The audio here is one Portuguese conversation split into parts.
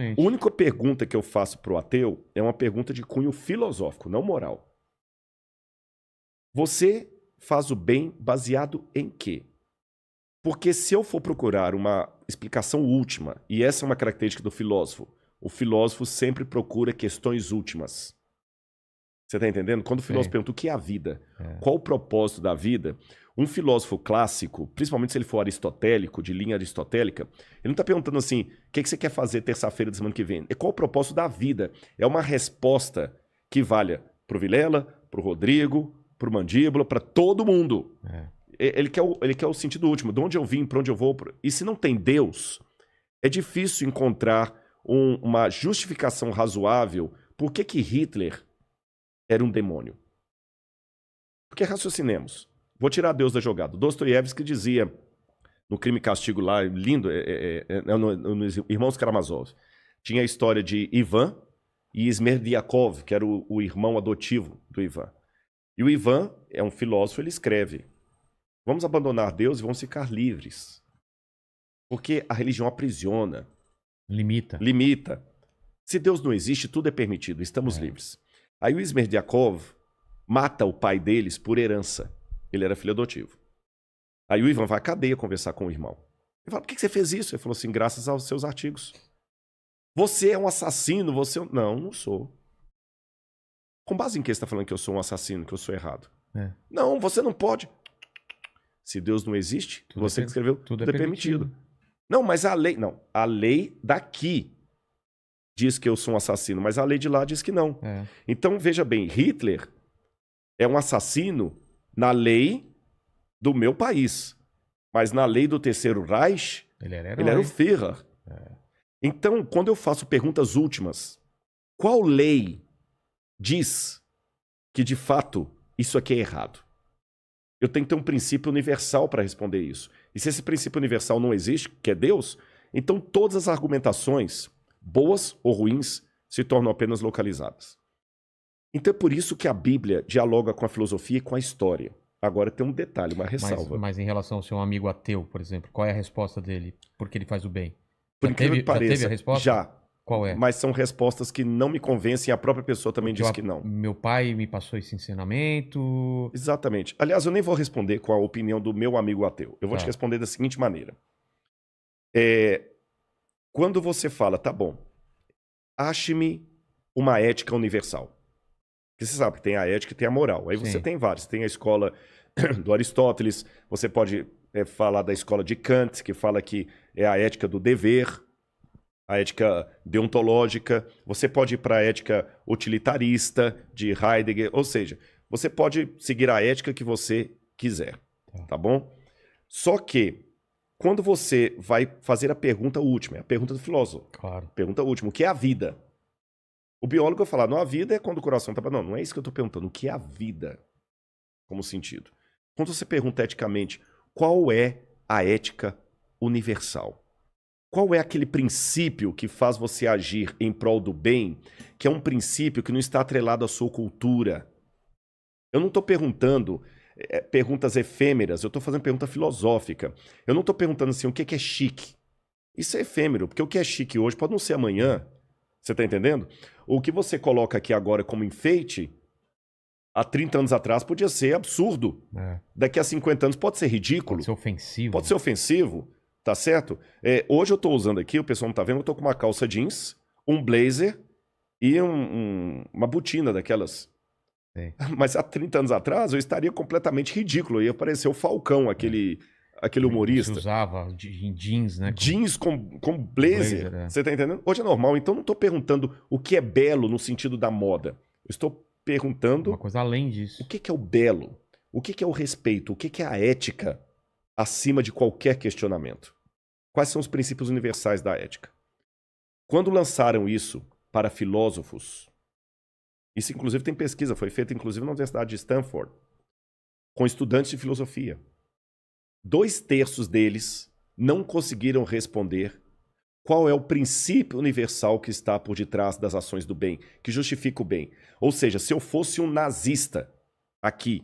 Exatamente. A única pergunta que eu faço pro ateu é uma pergunta de cunho filosófico, não moral. Você faz o bem baseado em quê? Porque se eu for procurar uma explicação última, e essa é uma característica do filósofo, o filósofo sempre procura questões últimas. Você está entendendo? Quando o filósofo pergunta o que é a vida, qual o propósito da vida, um filósofo clássico, principalmente se ele for aristotélico, de linha aristotélica, ele não está perguntando assim, o que você quer fazer terça-feira da semana que vem? É qual o propósito da vida? É uma resposta que valha para o Vilela, para o Rodrigo, para o Mandíbula, para todo mundo. Ele quer o sentido último, de onde eu vim, para onde eu vou. E se não tem Deus, é difícil encontrar uma justificação razoável por que Hitler era um demônio. Porque raciocinemos. Vou tirar Deus da jogada. Dostoiévski dizia, no Crime e Castigo lá, lindo, nos Irmãos Karamazov, tinha a história de Ivan e Smerdyakov, que era o irmão adotivo do Ivan. E o Ivan é um filósofo, ele escreve, vamos abandonar Deus e vamos ficar livres. Porque a religião aprisiona. Limita. Se Deus não existe, tudo é permitido, estamos livres. Aí o Smerdyakov mata o pai deles por herança. Ele era filho adotivo. Aí o Ivan vai à cadeia conversar com o irmão. Ele fala, por que você fez isso? Ele falou assim, graças aos seus artigos. Você é um assassino, você... Não, não sou. Com base em que você está falando que eu sou um assassino, que eu sou errado? Não, você não pode. Se Deus não existe, você que escreveu, tudo é permitido. Não, mas a lei... Não, a lei daqui diz que eu sou um assassino, mas a lei de lá diz que não. Então, veja bem, Hitler é um assassino na lei do meu país. Mas na lei do Terceiro Reich, ele era o Führer. Então, quando eu faço perguntas últimas, qual lei diz que, de fato, isso aqui é errado? Eu tenho que ter um princípio universal para responder isso. E se esse princípio universal não existe, que é Deus, então todas as argumentações, boas ou ruins, se tornam apenas localizadas. Então é por isso que a Bíblia dialoga com a filosofia e com a história. Agora tem um detalhe, uma ressalva. Mas em relação ao seu amigo ateu, por exemplo, qual é a resposta dele? Por que ele faz o bem? Por incrível que pareça, já teve a resposta? Já. Qual é? Mas são respostas que não me convencem, a própria pessoa também diz que não. Meu pai me passou esse ensinamento... Exatamente. Aliás, eu nem vou responder com a opinião do meu amigo ateu. Eu vou te responder da seguinte maneira. Quando você fala, tá bom, ache-me uma ética universal. Porque você sabe que tem a ética e tem a moral. Aí você tem vários. Tem a escola do Aristóteles, você pode falar da escola de Kant, que fala que é a ética do dever, a ética deontológica. Você pode ir para a ética utilitarista de Heidegger. Ou seja, você pode seguir a ética que você quiser. Tá bom? Só que, quando você vai fazer a pergunta última, é a pergunta do filósofo. Claro. Pergunta última, o que é a vida? O biólogo vai falar, não, a vida é quando o coração está... Não, não é isso que eu estou perguntando. O que é a vida? Como sentido. Quando você pergunta eticamente, qual é a ética universal? Qual é aquele princípio que faz você agir em prol do bem, que é um princípio que não está atrelado à sua cultura? Eu não estou perguntando perguntas efêmeras, eu estou fazendo pergunta filosófica. Eu não estou perguntando assim, o que é chique? Isso é efêmero, porque o que é chique hoje pode não ser amanhã. Você está entendendo? O que você coloca aqui agora como enfeite, há 30 anos atrás podia ser absurdo. Daqui a 50 anos pode ser ridículo. Pode ser ofensivo. Pode ser ofensivo, tá certo? Hoje eu estou usando aqui, o pessoal não está vendo, eu estou com uma calça jeans, um blazer e uma botina daquelas. Mas há 30 anos atrás eu estaria completamente ridículo. Ia parecer o Falcão, aquele humorista. Você usava em jeans, né? Jeans com blazer. Você tá entendendo? Hoje é normal. Então não estou perguntando o que é belo no sentido da moda. Eu estou perguntando... Uma coisa além disso. O que é o belo? O que é o respeito? O que é a ética acima de qualquer questionamento? Quais são os princípios universais da ética? Quando lançaram isso para filósofos... Isso, inclusive, tem pesquisa. Foi feita, inclusive, na Universidade de Stanford. Com estudantes de filosofia. 2/3 deles não conseguiram responder qual é o princípio universal que está por detrás das ações do bem, que justifica o bem. Ou seja, se eu fosse um nazista aqui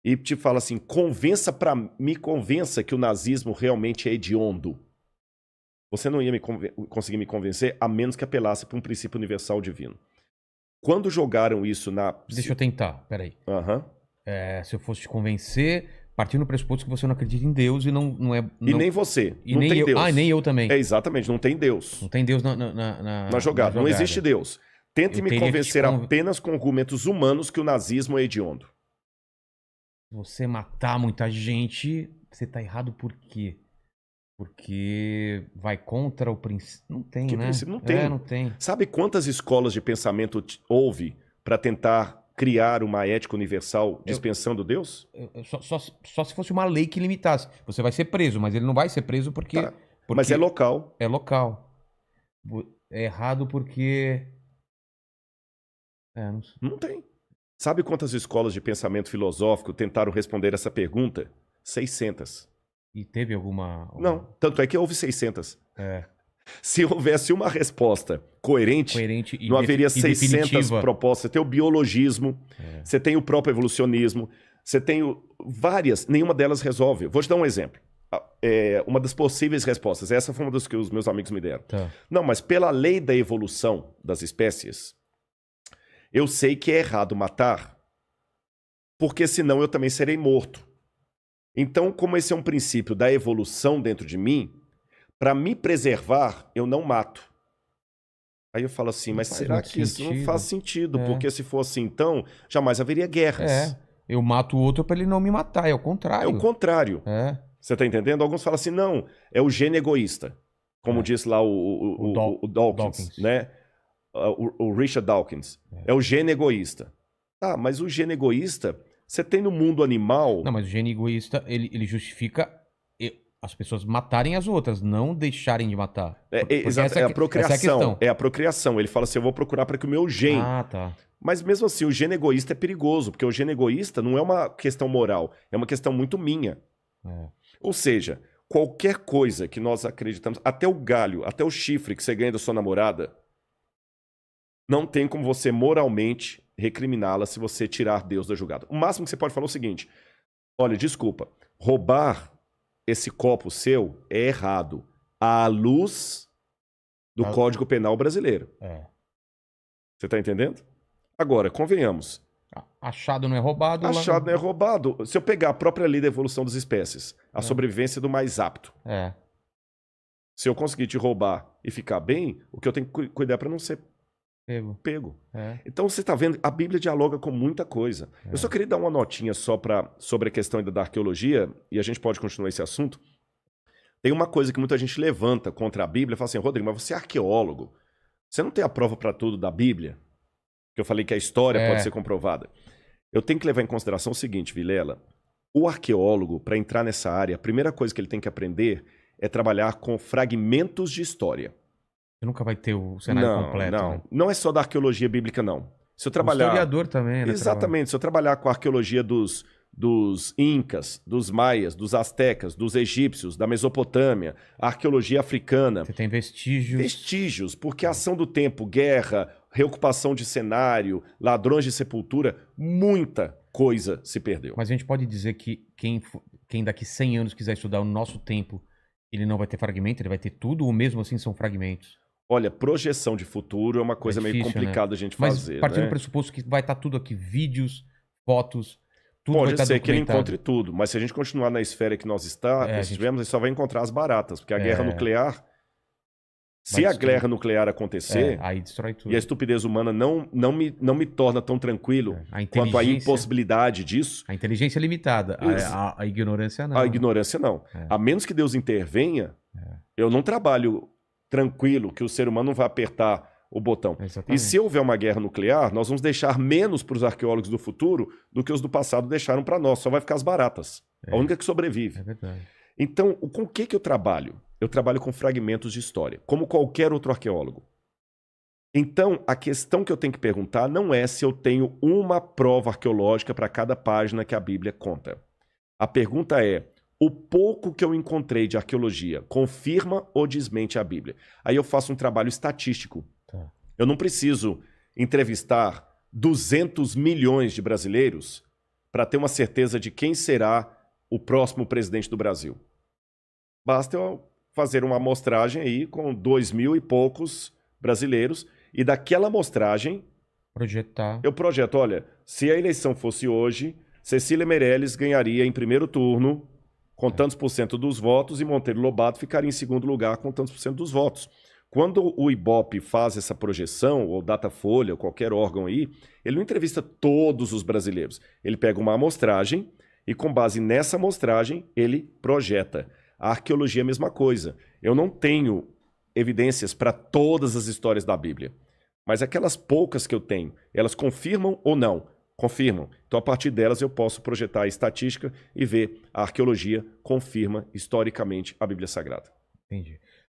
e te falo assim, me convença que o nazismo realmente é hediondo. você não ia conseguir me convencer a menos que apelasse para um princípio universal divino. Quando jogaram isso na... Deixa eu tentar, peraí. Aham. Se eu fosse te convencer, partindo do pressuposto que você não acredita em Deus e não é... E não- nem você. e não nem tem eu. Deus. Ah, nem eu também. É, exatamente, não tem Deus Não tem Deus na na jogada. Não existe Deus. Tente Eu me teria que convencer te apenas com argumentos humanos que o nazismo é hediondo. Se você matar muita gente, você tá errado por quê? Porque vai contra o princípio. Não tem, Que né? princípio? Não tem. Não tem. Sabe quantas escolas de pensamento houve para tentar criar uma ética universal dispensando Deus? Só se fosse uma lei que limitasse. Você vai ser preso, mas ele não vai ser preso porque. Tá. Mas é local. É local. É errado porque. Não sei. Não tem. Sabe quantas escolas de pensamento filosófico tentaram responder essa pergunta? 600. E teve alguma. Não, tanto é que houve 600. É. Se houvesse uma resposta coerente E não haveria e 600 definitiva. propostas. Você tem o biologismo, você tem o próprio evolucionismo, você tem várias, nenhuma delas resolve. Vou te dar um exemplo. Uma das possíveis respostas, essa foi uma das que os meus amigos me deram. Tá. Não, mas pela lei da evolução das espécies, eu sei que é errado matar, porque senão eu também serei morto. Então, como esse é um princípio da evolução dentro de mim, para me preservar, eu não mato. Aí eu falo assim, Não mas faz será muito que isso não sentido. faz sentido? É. Porque se for assim, então, jamais haveria guerras. Eu mato o outro pra ele não me matar, é o contrário. É o contrário. É. Você tá entendendo? Alguns falam assim, não, é o gene egoísta. Como diz lá o Dawkins, né? O Richard Dawkins. É o gene egoísta. Tá, mas o gene egoísta, você tem no mundo animal... Não, mas o gene egoísta, ele justifica as pessoas matarem as outras, não deixarem de matar. Exato, é a procriação. Essa é a questão. É a procriação. Ele fala assim, eu vou procurar para que o meu gene... Ah, tá. Mas mesmo assim, o gene egoísta é perigoso, porque o gene egoísta não é uma questão moral, é uma questão muito minha. Ou seja, qualquer coisa que nós acreditamos, até o galho, até o chifre que você ganha da sua namorada, não tem como você moralmente recriminá-la se você tirar Deus da jogada. O máximo que você pode falar é o seguinte, olha, desculpa, roubar esse copo seu é errado à luz do Código Penal brasileiro. Você tá entendendo? Agora, convenhamos. Achado não é roubado. Achado não é roubado. Se eu pegar a própria lei da evolução das espécies, a sobrevivência do mais apto. Se eu conseguir te roubar e ficar bem, o que eu tenho que cuidar para não ser pego. Então você está vendo, a Bíblia dialoga com muita coisa. Eu só queria dar uma notinha só sobre a questão ainda da arqueologia, e a gente pode continuar esse assunto. Tem uma coisa que muita gente levanta contra a Bíblia, fala assim, Rodrigo, mas você é arqueólogo. Você não tem a prova para tudo da Bíblia? Que eu falei que a história pode ser comprovada. Eu tenho que levar em consideração o seguinte, Vilela. O arqueólogo, para entrar nessa área, a primeira coisa que ele tem que aprender é trabalhar com fragmentos de história. Você nunca vai ter o cenário completo. Não, né? não é só da arqueologia bíblica, não. Se eu trabalhar... O historiador também, né? Exatamente. Se eu trabalhar com a arqueologia dos incas, dos maias, dos astecas, dos egípcios, da Mesopotâmia, a arqueologia africana... Você tem vestígios. Vestígios, porque a ação do tempo, guerra, reocupação de cenário, ladrões de sepultura, muita coisa se perdeu. Mas a gente pode dizer que quem daqui 100 anos quiser estudar o nosso tempo, ele não vai ter fragmento, ele vai ter tudo, ou mesmo assim são fragmentos? Olha, projeção de futuro é uma coisa meio complicada, né? A gente fazer. Mas partindo né? do pressuposto que vai estar tudo aqui, vídeos, fotos, tudo Pode vai estar ser que ele documentado. encontre tudo, mas se a gente continuar na esfera que nós estivemos, ele só vai encontrar as baratas, porque a guerra nuclear, se a guerra nuclear acontecer, aí destrói tudo. e a estupidez humana não me torna tão tranquilo quanto a impossibilidade disso. A inteligência é limitada, a ignorância não. A ignorância não. A menos que Deus intervenha, eu não trabalho tranquilo que o ser humano não vai apertar o botão. Exatamente. E se houver uma guerra nuclear, nós vamos deixar menos para os arqueólogos do futuro do que os do passado deixaram para nós. Só vai ficar as baratas. A única que sobrevive. É verdade. Então, com o que eu trabalho? Eu trabalho com fragmentos de história, como qualquer outro arqueólogo. Então, a questão que eu tenho que perguntar não é se eu tenho uma prova arqueológica para cada página que a Bíblia conta. A pergunta é, o pouco que eu encontrei de arqueologia confirma ou desmente a Bíblia? Aí eu faço um trabalho estatístico. Eu não preciso entrevistar 200 milhões de brasileiros para ter uma certeza de quem será o próximo presidente do Brasil. Basta eu fazer uma amostragem aí com 2.000 e poucos brasileiros, e daquela amostragem Projetar. eu projeto, olha, se a eleição fosse hoje, Cecília Meirelles ganharia em primeiro turno com tantos por cento dos votos e Monteiro Lobato ficaria em segundo lugar com tantos por cento dos votos. Quando o Ibope faz essa projeção, ou Datafolha, ou qualquer órgão aí, ele não entrevista todos os brasileiros. Ele pega uma amostragem e, com base nessa amostragem, ele projeta. A arqueologia é a mesma coisa. Eu não tenho evidências para todas as histórias da Bíblia. Mas aquelas poucas que eu tenho, elas confirmam ou não? Confirmam. Então, a partir delas, eu posso projetar a estatística e ver a arqueologia confirma historicamente a Bíblia Sagrada. Entendi.